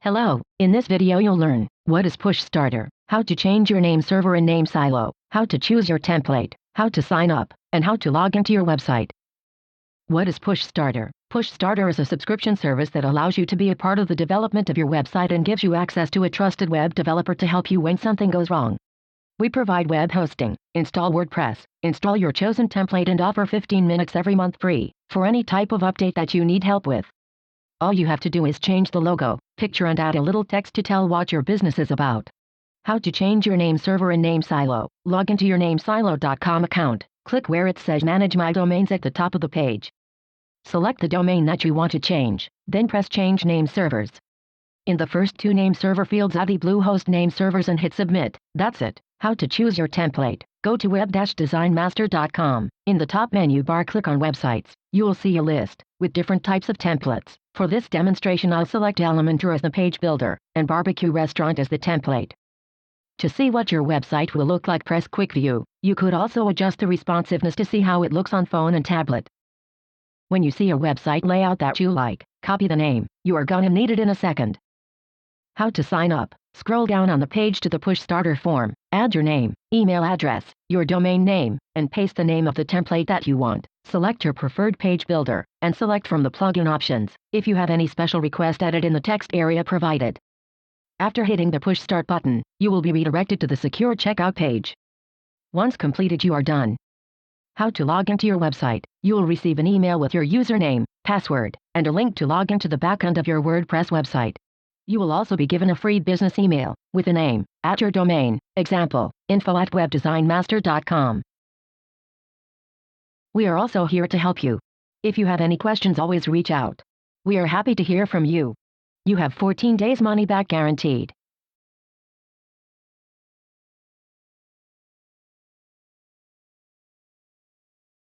Hello, in this video you'll learn what is Push Starter, how to change your name server and name silo, how to choose your template, how to sign up, and how to log into your website. What is Push Starter? Push Starter is a subscription service that allows you to be a part of the development of your website and gives you access to a trusted web developer to help you when something goes wrong. We provide web hosting, install WordPress, install your chosen template and offer 15 minutes every month free for any type of update that you need help with. All you have to do is change the logo, picture and add a little text to tell what your business is about. How to change your name server and name silo. Log into your namesilo.com account. Click where it says Manage My Domains at the top of the page. Select the domain that you want to change, then press Change Name Servers. In the first two name server fields add the Bluehost name servers and hit Submit. That's it. How to choose your template. Go to Web-DesignMaster.com. In the top menu bar click on Websites. You will see a list with different types of templates. For this demonstration I'll select Elementor as the page builder and Barbecue Restaurant as the template. To see what your website will look like, press Quick View. You could also adjust the responsiveness to see how it looks on phone and tablet. When you see a website layout that you like, copy the name. You are gonna need it in a second. How to sign up. Scroll down on the page to the Push Starter form. Add your name, email address, your domain name, and paste the name of the template that you want. Select your preferred page builder, and select from the plugin options. If you have any special request, add it in the text area provided. After hitting the Push Start button, you will be redirected to the secure checkout page. Once completed, you are done. How to log into your website. You will receive an email with your username, password, and a link to log into the backend of your WordPress website. You will also be given a free business email with a name at your domain, example, info@webdesignmaster.com. We are also here to help you. If you have any questions, always reach out. We are happy to hear from you. You have 14 days money back guaranteed.